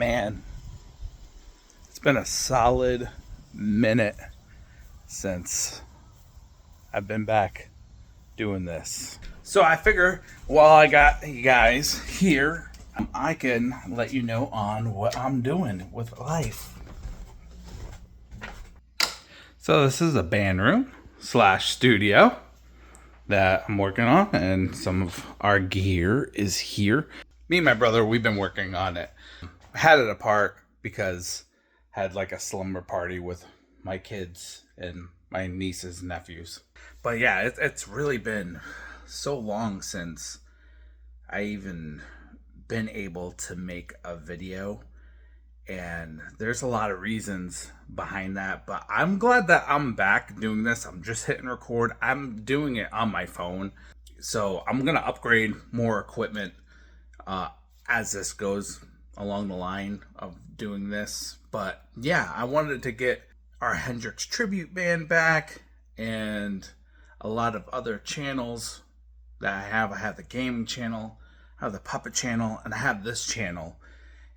Man, it's been a solid minute since I've been back doing this. So I figure while I got you guys here, I can let you know on what I'm doing with life. So this is a band room / studio that I'm working on, and some of our gear is here. Me and my brother, we've been working on it. I had it apart because I had like a slumber party with my kids and my nieces and nephews. But yeah, it's really been so long since I even been able to make a video. And there's a lot of reasons behind that, but I'm glad that I'm back doing this. I'm just hitting record. I'm doing it on my phone. So I'm going to upgrade more equipment as this goes along the line of doing this. But yeah, I wanted to get our Hendrix Tribute Band back and a lot of other channels that I have. I have the gaming channel, I have the puppet channel, and I have this channel.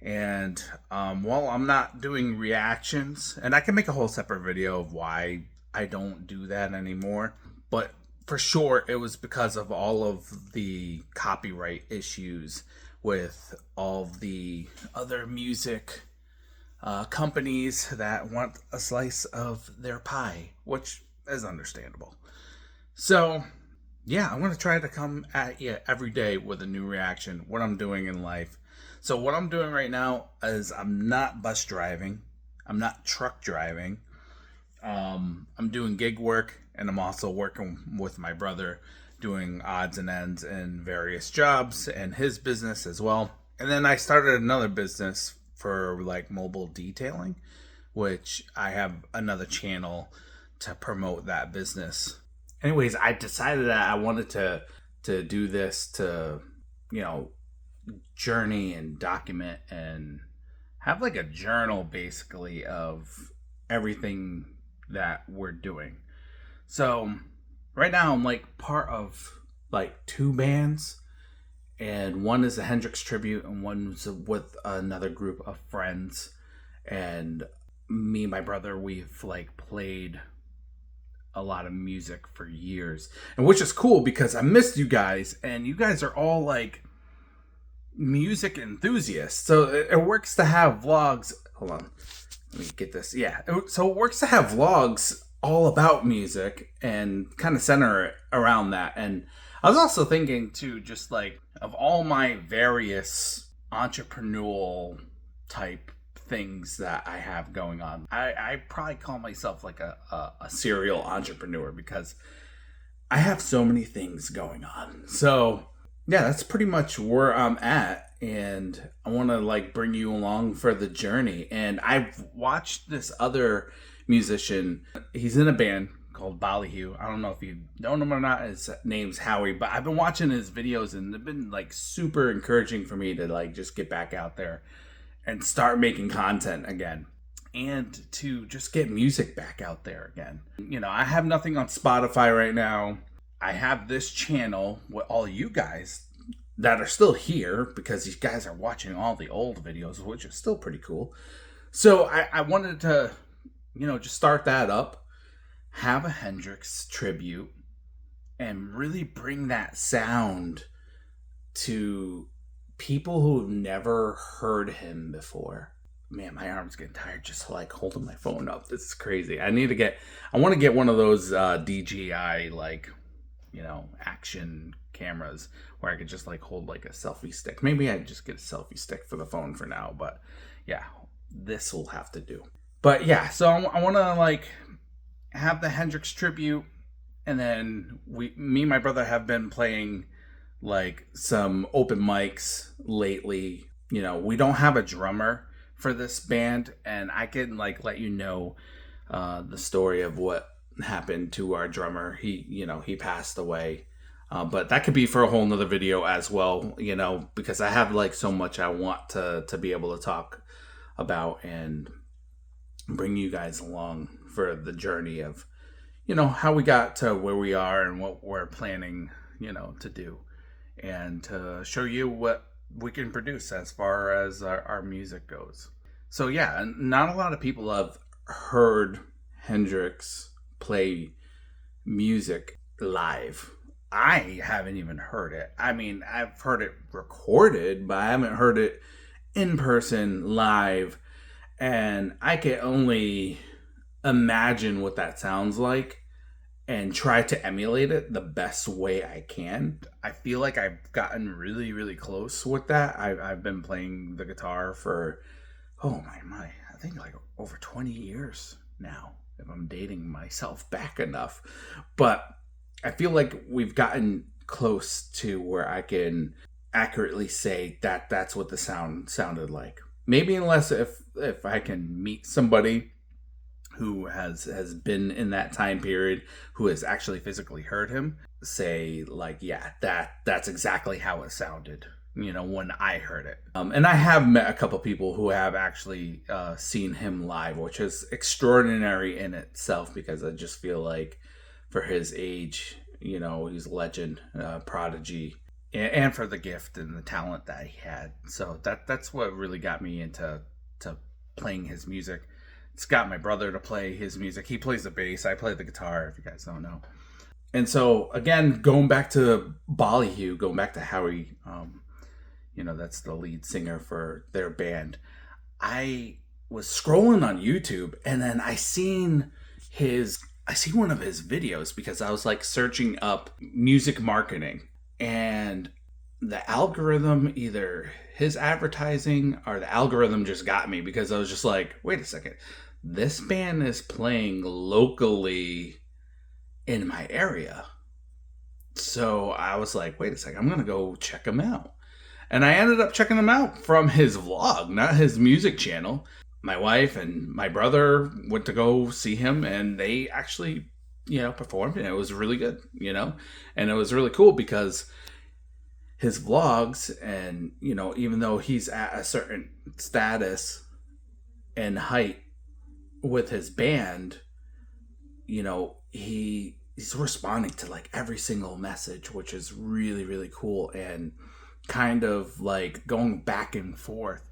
And while I'm not doing reactions, and I can make a whole separate video of why I don't do that anymore, but for sure it was because of all of the copyright issues with all the other music companies that want a slice of their pie, which is understandable. So yeah, I'm going to try to come at you every day with a new reaction, what I'm doing in life. So what I'm doing right now is I'm not bus driving. I'm not truck driving. I'm doing gig work, and I'm also working with my brother doing odds and ends in various jobs and his business as well. And then I started another business for like mobile detailing, which I have another channel to promote that business. Anyways, I decided that I wanted to do this to, journey and document and have like a journal basically of everything that we're doing. So right now I'm like part of like two bands, and one is a Hendrix Tribute and one's with another group of friends. And me and my brother, we've like played a lot of music for years, and which is cool because I missed you guys, and you guys are all like music enthusiasts, so it works to have vlogs. Hold on, let me get this. Yeah, so it works to have vlogs all about music and kind of center it around that. And I was also thinking too, just like of all my various entrepreneurial type things that I have going on, I probably call myself like a serial entrepreneur because I have so many things going on. So yeah, that's pretty much where I'm at, and I want to like bring you along for the journey. And I've watched this other musician. He's in a band called Ballyhoo. I don't know if you know him or not. His name's Howie, but I've been watching his videos, and they've been like super encouraging for me to like just get back out there and start making content again, and to just get music back out there again. I have nothing on Spotify right now. I have this channel with all you guys that are still here because these guys are watching all the old videos, which is still pretty cool. So I wanted to, just start that up, have a Hendrix tribute, and really bring that sound to people who've never heard him before. Man, my arm's getting tired just like holding my phone up. This is crazy. I want to get one of those DJI like, action cameras where I could just like hold like a selfie stick. Maybe I'd just get a selfie stick for the phone for now, but yeah, this will have to do. But yeah, so I want to like have the Hendrix tribute, and then me and my brother have been playing like some open mics lately. We don't have a drummer for this band, and I can like let you know the story of what happened to our drummer. He passed away, but that could be for a whole nother video as well, because I have like so much I want to be able to talk about and bring you guys along for the journey of how we got to where we are and what we're planning to do, and to show you what we can produce as far as our music goes. So yeah, not a lot of people have heard Hendrix play music live. I haven't even heard it. I mean, I've heard it recorded, but I haven't heard it in person live. And I can only imagine what that sounds like and try to emulate it the best way I can. I feel like I've gotten really, really close with that. I've been playing the guitar for, oh my, I think like over 20 years now, if I'm dating myself back enough. But I feel like we've gotten close to where I can accurately say that that's what the sound sounded like. Maybe unless if I can meet somebody who has been in that time period, who has actually physically heard him, say like, yeah, that's exactly how it sounded, when I heard it. And I have met a couple people who have actually seen him live, which is extraordinary in itself, because I just feel like for his age, he's a legend, prodigy, and for the gift and the talent that he had. So that's what really got me into playing his music. It's got my brother to play his music. He plays the bass. I play the guitar, if you guys don't know. And so, again, going back to Ballyhoo, going back to Howie, that's the lead singer for their band. I was scrolling on YouTube, and then I seen one of his videos, because I was like searching up music marketing, and the algorithm, either his advertising or the algorithm, just got me, because I was just like, wait a second, this band is playing locally in my area. So I was like, wait a second, I'm gonna go check him out. And I ended up checking him out from his vlog, not his music channel. My wife and my brother went to go see him, and they actually, performed, and it was really good, and it was really cool, because his vlogs, and, even though he's at a certain status and height with his band, he's responding to like every single message, which is really, really cool, and kind of like going back and forth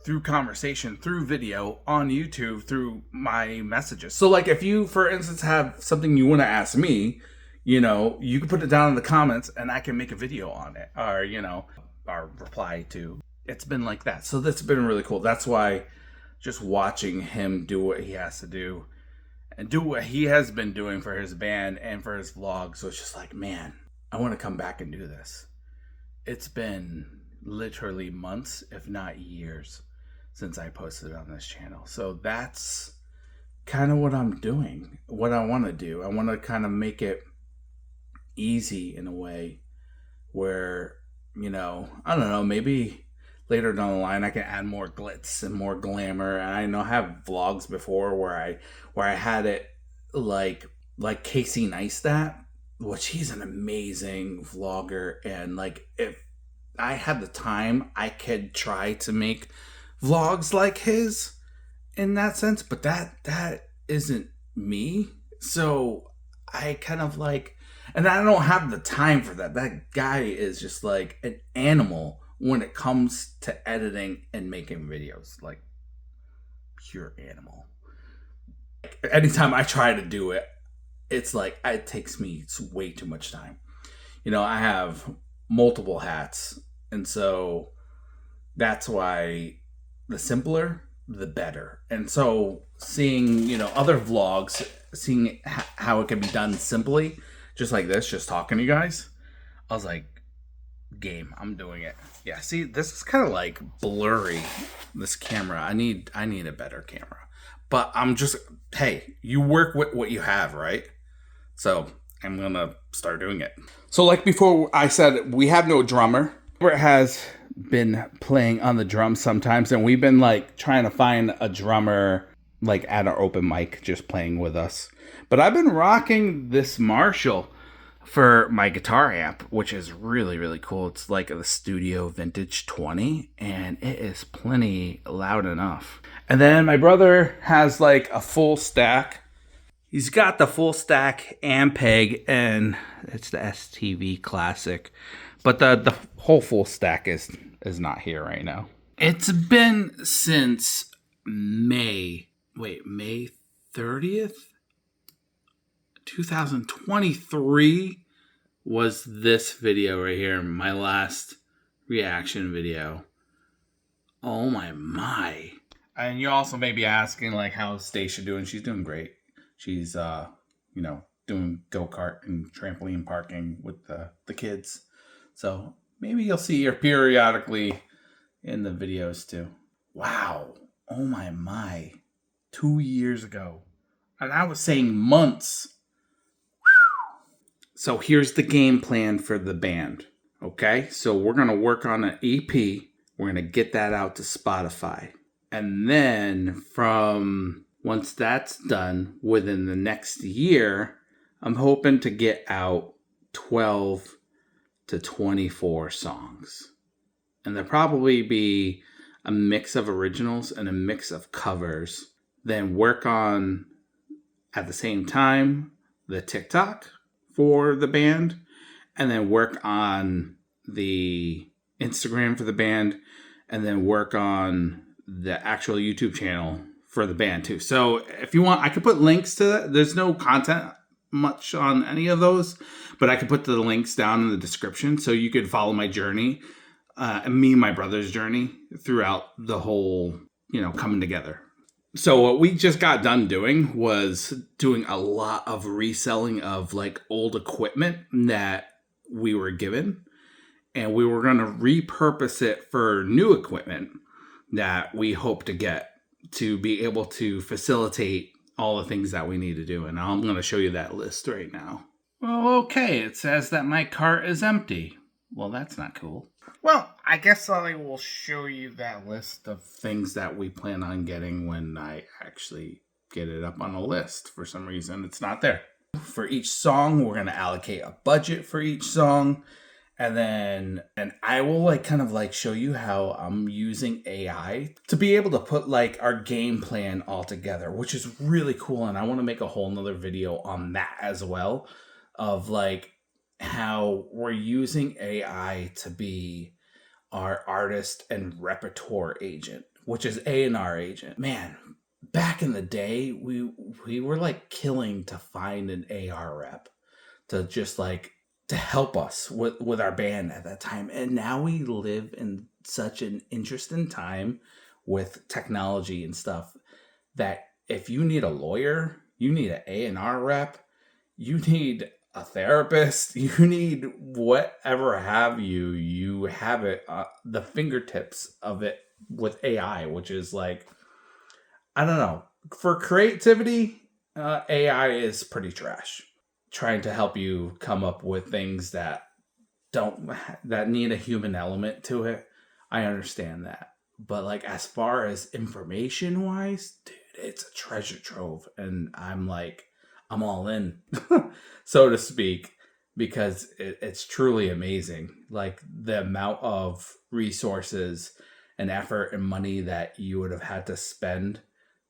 through conversation, through video, on YouTube, through my messages. So like if you, for instance, have something you want to ask me, you can put it down in the comments and I can make a video on it, or, or reply to. It's been like that. So that's been really cool. That's why just watching him do what he has to do and do what he has been doing for his band and for his vlog. So it's just like, man, I want to come back and do this. It's been literally months, if not years, since I posted on this channel. So that's kind of what I'm doing, what I want to do. I want to kind of make it easy in a way where, I don't know, maybe later down the line I can add more glitz and more glamour. And I know I have vlogs before where I had it like Casey Neistat, which he's an amazing vlogger, and like if I had the time I could try to make vlogs like his in that sense, but that isn't me. So I kind of like, and I don't have the time for that. That guy is just like an animal when it comes to editing and making videos, like pure animal. Anytime I try to do it, it's like it takes me way too much time. I have multiple hats, and so that's why the simpler the better. And so seeing other vlogs, seeing how it can be done simply, just like this, just talking to you guys, I was like, game, I'm doing it. Yeah, see, this is kind of like blurry, this camera. I need a better camera, but I'm just, hey, you work with what you have, right? So I'm gonna start doing it. So like before I said, we have no drummer. Robert has been playing on the drums sometimes, and we've been like trying to find a drummer like at our open mic, just playing with us. But I've been rocking this Marshall for my guitar amp, which is really, really cool. It's like the Studio Vintage 20, and it is plenty loud enough. And then my brother has like a full stack. He's got the full stack Ampeg, and it's the STV Classic. But the whole full stack is not here right now. It's been since May 30th? 2023 was this video right here, my last reaction video. Oh my. And you also may be asking, like, how's Stacia doing? She's doing great. She's, doing go-kart and trampoline parking with the kids. So maybe you'll see her periodically in the videos too. Wow. Oh my. 2 years ago. And I was saying months. So here's the game plan for the band. Okay? So we're going to work on an EP. We're going to get that out to Spotify. And then once that's done, within the next year, I'm hoping to get out 12 to 24 songs. And there'll probably be a mix of originals and a mix of covers. Then work on, at the same time, the TikTok for the band. And then work on the Instagram for the band. And then work on the actual YouTube channel for the band too. So if you want, I could put links to that. There's no content much on any of those, but I could put the links down in the description so you could follow my journey, me and my brother's journey throughout the whole, coming together. So what we just got done doing was doing a lot of reselling of like old equipment that we were given, and we were going to repurpose it for new equipment that we hope to get to be able to facilitate all the things that we need to do. And I'm going to show you that list right now. Well, okay. It says that my cart is empty. Well, that's not cool. Well, I guess I will show you that list of things that we plan on getting when I actually get it up on a list. For some reason, it's not there. For each song, we're going to allocate a budget for each song. And I will show you how I'm using AI to be able to put like our game plan all together, which is really cool. And I want to make a whole nother video on that as well, of like how we're using AI to be our artist and repertoire agent, which is A&R agent. Man, back in the day, we were like killing to find an AR rep to just like to help us with our band at that time. And now we live in such an interesting time with technology and stuff that if you need a lawyer, you need an A&R rep, you need a therapist, you need whatever have you, you have it, the fingertips of it with AI, which is like, I don't know. For creativity, AI is pretty trash. Trying to help you come up with things that need a human element to it. I understand that. But like as far as information wise, dude, it's a treasure trove. And I'm all in, so to speak, because it's truly amazing. Like the amount of resources and effort and money that you would have had to spend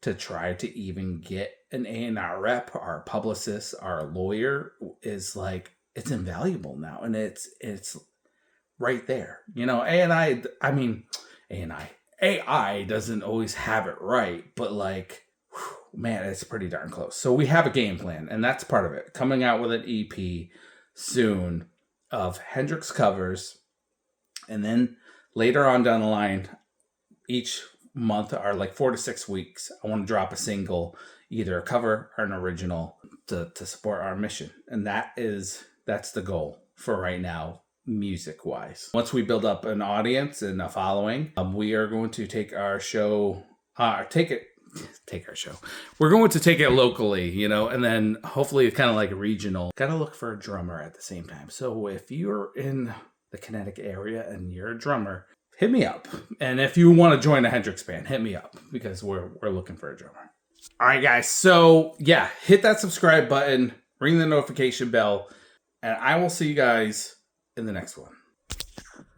to try to even get an A&R rep, our publicist, our lawyer, is like, it's invaluable now. And it's right there. AI doesn't always have it right, but like, man, it's pretty darn close. So we have a game plan, and that's part of it. Coming out with an EP soon of Hendrix covers. And then later on down the line, each month or like 4 to 6 weeks, I want to drop a single, either a cover or an original, to support our mission. And that's the goal for right now, music wise. Once we build up an audience and a following, we are going to take our show, we're going to take it locally, and then hopefully kind of like regional. Gotta look for a drummer at the same time. So if you're in the Connecticut area and you're a drummer, hit me up. And if you want to join a Hendrix band, hit me up, because we're looking for a drummer. All right, guys. So yeah, hit that subscribe button, ring the notification bell, and I will see you guys in the next one.